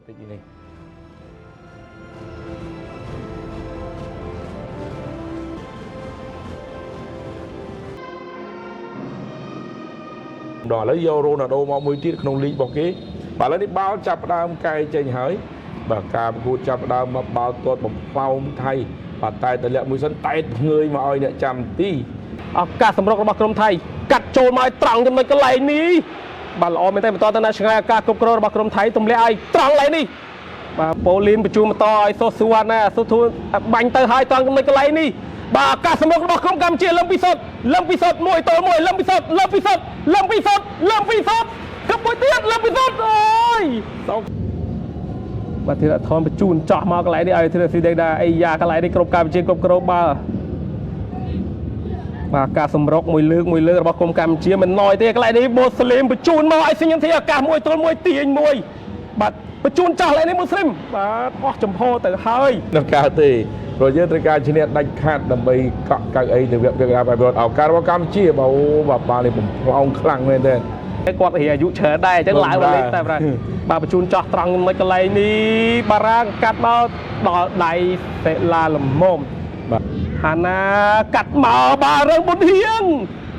បន្តិចនេះដល់ឥឡូវយករ៉ូណាល់ដូមកមួយទៀតក្នុងលីករបស់គេបាទឥឡូវនេះបាល់ចាប់ផ្ដើមកែចេញហើយបាទការប្រកួតចាប់ផ្ដើមមកបាល់ទាត់បំផ្លោមថៃបាទតែតលាក់មួយសិនតែតងើយមកឲ្យអ្នកចាំទីឱកាសសម្រុករបស់ក្រុមថៃកាត់ចូលមកឲ្យត្រង់ចំណុចកន្លែងនេះបាទល្អមែនទេបន្តទៅណាឆ្ងាយឱកាសគ្រប់គ្រងរបស់ក្រុមថៃទម្លាក់ឲ្យត្រង់កន្លែងនេះបាទប៉ូលីនបញ្ជូនបន្តឲ្យសូស៊ូវ៉ាណាសូធូបាញ់ទៅឲ្យត្រង់ចំណុចកន្លែងនេះបាទឱកាសសម្រុករបស់ក្រុមកម្ពុជាលឹមពិសុទ្ធ1 ទល់ 1លឹមពិសុទ្ធកុំមួយទៀតលឹមពិសុទ្ធអូយបាទធីរថនបញ្ជូនចោះមកកន្លែងនេះឲ្យធីរស៊ីដេដាអីយ៉ាកន្លែងនេះក្រុមកម្ពុជាគ្រប់គ្រងបាល់បាទការសម្រុកមួយលើករបស់ក្រុមកម្ពុជាមិនណយទេកន្លែងនេះមូស្លីមបញ្ជូនមកឲ្យសញ្ញធីឱកាស1 ទល់ 1ទាញមួយបាទបញ្ជូនចោះកន្លែងនេះមូស្លីមបាទអស់ចំហទៅហើយនឹងកើតទេព្រោះយើងត្រូវការឈ្នះដាច់ខាតដើម្បីកក់កៅអីទៅវគ្គការបែបរត់ឱកាសរបស់កម្ពុជាបាទអូបាទបាល់នេះបំផ្លោងខ្លាំងមែនទេគាត់អាយុច្រើនដែរអញ្ចឹងឡើងលេខតែបាទបញ្ជូនចោះត្រង់ចំណុចកន្លែងនេះបារាំងកាត់មកដល់ដៃសេឡាលមមបាទហាណាកាត់មកបាទរឿងបុនហៀង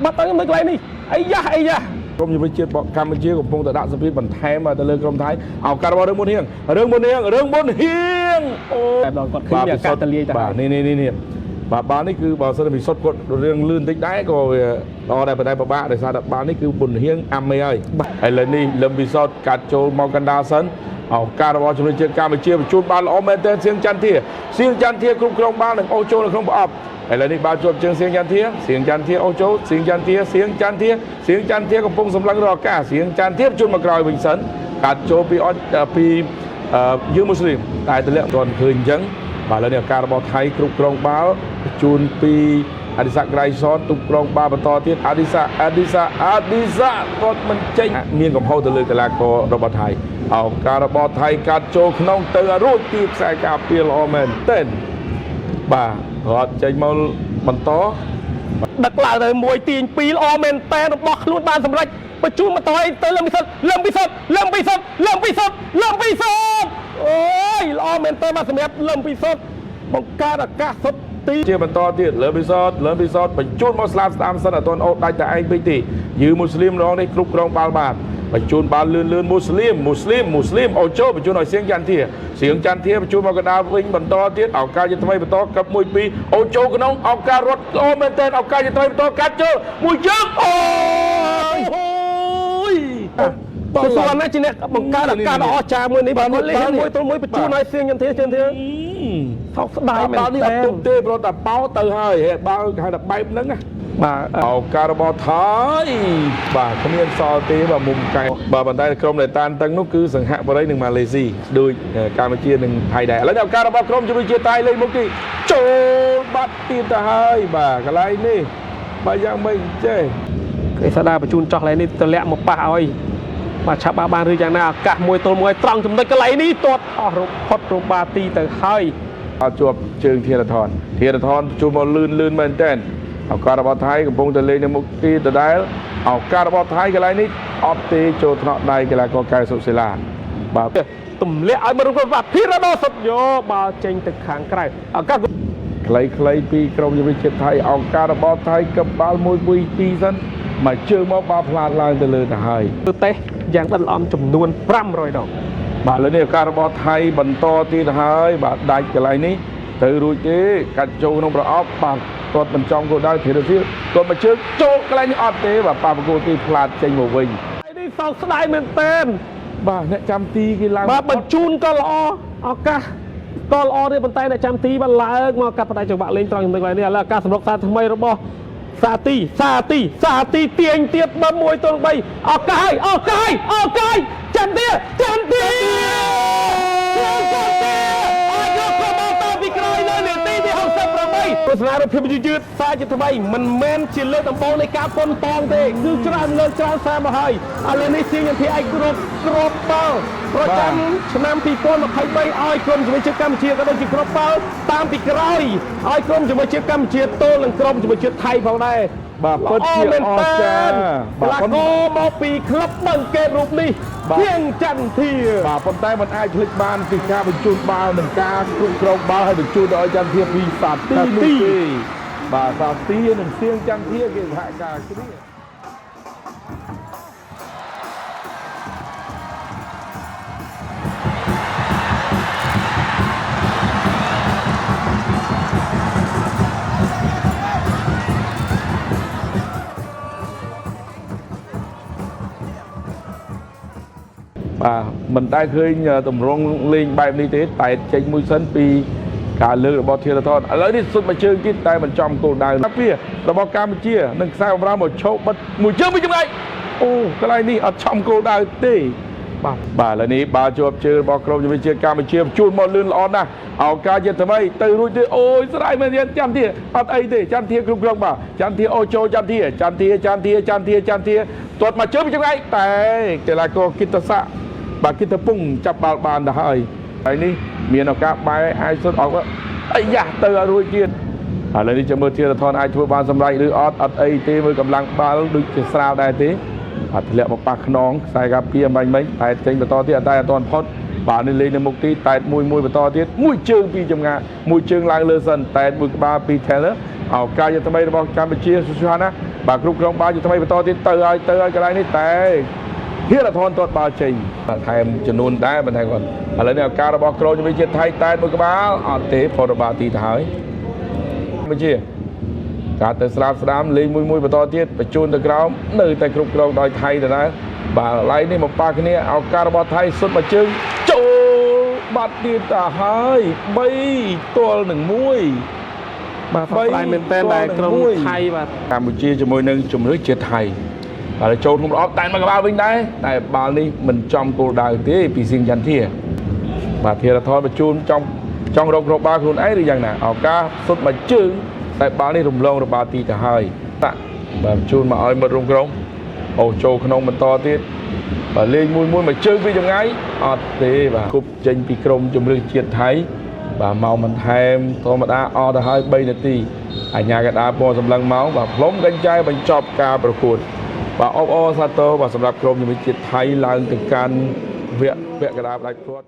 បាទទៅចំណុចកន្លែងនេះអីយ៉ាក្រុមយុវជាតិកម្ពុជាកំពុងតែដាក់សម្ពាធបន្ថែមទៅលើក្រុមថៃឱកាសរបស់រឿងបុនហៀងអូតែដល់គាត់ឃើញឱកាសតលាយទៅបាទនេះបាទបាល់នេះគឺបើសិនពីសុទ្ធគាត់រឿងលឿនតិចដែរក៏វាល្អដែរប៉ុន្តែពិបាកដោយសារតែបាល់នេះគឺបុនហៀងអាមេហើយឥឡូវនេះលឹមវិសោតកាត់ចូលមកកណ្ដាលសិនឱកាសរបស់ជំនឿជាតិកម្ពុជាបញ្ជូនបាល់ល្អមែនទែនសៀងច័ន្ទធាគ្រប់គ្រងបាល់និងអូចូលនៅក្នុងប្រអប់ឥឡូវនេះបាល់ជាប់ជើងសៀងច័ន្ទធាអូចូលសៀងច័ន្ទធាកំពុងសម្លឹងរកឱកាសសៀងច័ន្ទធាបញ្ជូនមកក្រោយវិញសិនកាត់ចូលពីយើងមូស្លីមតែទម្លាក់ទាន់ឃើញអញ្ចឹងបាទឥឡូវនេះឱកាសរបស់ថៃគ្រប់គ្រងបាល់បញ្ជូនពីអឌីសាក្រៃសនទុកក្រងបាល់បន្តទៀតអឌីសាគាត់មិនចេញមានកំហុសទៅលើកីឡាកររបស់ថៃឱកាសរបស់ថៃកាត់ចូលក្នុងទៅរួចពីខ្សែការពារល្អមែនទែនបាទរត់ចេញមកបន្តដឹកឡើងទៅមួយទាញ2ល្អមែនតែរបស់ខ្លួនបានសម្រេចបញ្ជូនបន្តឲ្យទៅលឹមពិសុទ្ធអូយល្អមែនតែមកសម្រាប់លឹមពិសុទ្ធបង្កើតឱកាសសុទ្ធទីជាបន្តទៀតលឹមពិសុទ្ធបញ្ជូនមកស្លាប់ស្ដាមសិនអត់ទាន់អូដាច់តែឯងពេកទេយឺមូស្លីមរងនេះគ្រប់គ្រងបាល់បានបញ្ជូនបាល់លឿនមូស្លីមអូចូលបញ្ជូនឲ្យសៀងច័ន្ទធាបញ្ជូនមកកណ្ដាលវិញបន្តទៀតឱកាសជាថ្មីបន្តកឹប1 2អូចូលក្នុងឱកាសរត់ល្អមែនទែនឱកាសជាថ្មីបន្តកាត់ចូលមួយជើងអូយបងស្គាល់ណាជាអ្នកបង្កើតឱកាសដ៏អស្ចារ្យមួយនេះបាទ1 ទល់ 1បញ្ជូនឲ្យសៀងចន្ទធាថោកស្ដាយមែនតើនេះអត់ទុកទេព្រោះតែបោទៅហើយបាល់ហៅថាបែបហ្នឹងណាបាទឱកាសរបស់ថៃបាទគ្មានសល់ទេបាទមុំកែបាទប៉ុន្តែក្រុមដែលតានតឹងនោះគឺសង្ហបុរីនិងម៉ាឡេស៊ីដូចកម្ពុជានិងថៃដែរឥឡូវឱកាសរបស់ក្រុមជំនឿជាតិថៃលេខមុខទីចូលបាត់ទៀតទៅហើយបាទកន្លែងនេះបាទយ៉ាងម៉េចចេះគេស្ដារបញ្ជូនចោះកន្លែងនេះទម្លាក់មកប៉ះឲ្យបាទឆាប់បានឬយ៉ាងណាឱកាស1 ទល់ 1ត្រង់ចំណុចកន្លែងនេះទាត់អស់ផុតរបាទីទៅហើយអត់ជាប់ជើងធីរថនជួបមកលឿនមែនតើឱកាសរបស់ថៃកំពុងតែលេងនៅមុខទីដដែលឱកាសរបស់ថៃកន្លែងនេះអត់ទេចូលថ្នាក់ដៃកីឡាករកែសុសិលាបាទទម្លាក់ឲ្យមរុខបាទធីរណោសុទ្ធយោបាល់ចេញទៅខាងក្រៅឱកាសខ្លីពីក្រុមយុវជាតិថៃឱកាសរបស់ថៃកឹបបាល់1 2 សិនមកជើងមកបាល់ផ្លាតឡើងទៅលើទៅហើយទៅតេសយ៉ាងដិតល្អំចំនួន500ដងបាទឥឡូវនេះឱកាសរបស់ថៃបន្តទៀតហើយបាទដាច់កន្លែងនេះទៅរួចទេកាត់ចូលក្នុងប្រអប់បាទគាត់មិនចំគោលដៅធីរស៊ីគាត់មកជើងចូលកន្លែងនេះអត់ទេបាទប៉ាប្រកួតទីផ្លាតចេញមកវិញនេះសោកស្ដាយមែនទែនបាទអ្នកចាំទីគេឡើងបាទបញ្ជូនក៏ល្អឱកាសក៏ល្អទេប៉ុន្តែអ្នកចាំទីបានឡើងមកកាត់ផ្នែកចង្វាក់លេងត្រង់ចំណុចនេះឥឡូវឱកាសសម្រុកសារថ្មីរបស់សាទីទាញទៀតបើ1 ទល់ 3ឱកាសចាំទីទស្សនារូបភាពយឺតសារជាថ្មីមិនមែនជាលើកដំបូងនៃការប៉ុនប៉ងទេគឺច្រើនសារមកហើយឥឡូវនេះសៀងចន្ទធាឲ្យគ្រប់បាល់ប្រចាំឆ្នាំ2023ឲ្យក្រុមជំនឿជាតិកម្ពុជាក៏ដូចជាគ្រប់បាល់តាមពីក្រោយឲ្យក្រុមជំនឿជាតិកម្ពុជាទល់នឹងក្រុមជំនឿជាតិថៃផងដែរ បាទពិតជាអស្ចារ្យបាទកោមកពីក្លឹបបឹងកេតរូបនេះជាងចន្ទធាបាទប៉ុន្តែมันអាចភ្លេចបានពីការបញ្ជូនបាល់និងការគ្រប់គ្រងបាល់ឲ្យបញ្ជូនដល់ចន្ទធាពីសាទីនោះទេបាទសាទីនិងសៀងចន្ទធាគេសហការគ្នាបាទមិនដែលឃើញតម្រង់លេងបែបនេះទេតែចេញមួយសិនពីការលើករបស់ធីរថនឥឡូវនេះសុទ្ធមួយជើងទៀតតែមិនចំគោលដៅណាពីរបស់កម្ពុជានឹងខ្សែបម្រើមកឈោបបិទមួយជើងពីចម្ងាយអូកន្លែងនេះអត់ចំគោលដៅទេបាទឥឡូវនេះបាល់ជាប់ជើងរបស់ក្រុមជំនាញជាតិកម្ពុជាជួនមកលឿនល្អណាស់ឱកាសជាថ្មីទៅរួចទេអូយស្ដាយមែនទៀតចាំទៀតអត់អីទេចាំទៀតគ្រប់គ្រងបាទចាំទៀតអូចូលចាំទៀតទាត់មកជើងពីចម្ងាយតែកីឡាករគិតសាក់បាទគិតពងចាប់បាល់បានទៅហើយហើយនេះមានឱកាសបែរអាចសុទ្ធអត់អីយ៉ាទៅឲ្យរួចទៀតឥឡូវនេះចាំមើលធីរថនអាចធ្វើបានសម្រេចឬអត់អីទេមើលកម្លាំងបាល់ដូចជាស្រាលដែរទេអត់ធ្លាក់មកប៉ះខ្នងខ្សែការពារបាញ់តែចេញបន្តទៀតតែអត់ទាន់ផុតបាទនេះលេងនៅមុខទីតែមួយបន្តទៀតមួយជើងពីចម្ងាយមួយជើងឡើងលើសិនតែមួយក្បាលពី Taylor ឱកាសជាថ្មីរបស់កម្ពុជាសុខណាស់បាទគ្រប់គ្រងបាល់ជាថ្មីបន្តទៀតទៅឲ្យកន្លែងនេះតែធីរថនទាត់បាល់ចេញថែមចំនួនដែរបន្ថែមគាត់ឥឡូវនេះឱកាសរបស់ក្រុមជំនាញជាតិថៃតែមួយក្បាលអត់ទេផុតរបាល់ទីទៅហើយកម្ពុជាការទៅស្ដាមលេងមួយបន្តទៀតបញ្ជូនទៅក្រោមនៅតែគ្រប់គ្រងដោយថៃទៅដែរបាទកន្លែងនេះមកប៉ះគ្នាឱកាសរបស់ថៃសុទ្ធមួយជើងចូលបាត់ទៀតទៅហើយ3ទល់នឹង1បាទផ្លាយមែនតើដែលក្រុមថៃបាទកម្ពុជាជាមួយនឹងជំរឿជាតិថៃហើយចូលក្នុងរអបតែមកក្បាលវិញដែរតែបាល់នេះមិនចំគោលដៅទេពីសៀងចន្ទធាបាទធីរថនបញ្ជូនចង់រកបាល់ខ្លួនឯងឬយ៉ាងណាឱកាសសុទ្ធមួយជើងតែបាល់នេះរំលងរបាល់ទីទៅហើយតាក់បាទបញ្ជូនមកឲ្យមិត្តរួមក្រុមអូចូលក្នុងបន្តទៀតបាទលេងមួយជើងពីចម្ងាយអត់ទេបាទគប់ចេញពីក្រុមជំរឿជាតិថៃបាទមកបន្ថែមធម្មតាអស់ទៅហើយ3នាទីអញ្ញាកដាពណ៌សម្លឹងមកបាទផ្លុំកញ្ចែបញ្ចប់ការប្រកួតបាទអបអរសាទរបាទសម្រាប់ក្រុមជំនាញជាតិថៃឡើងទៅកាន់វគ្គកណ្ដាលផ្ដាច់ព្រាត់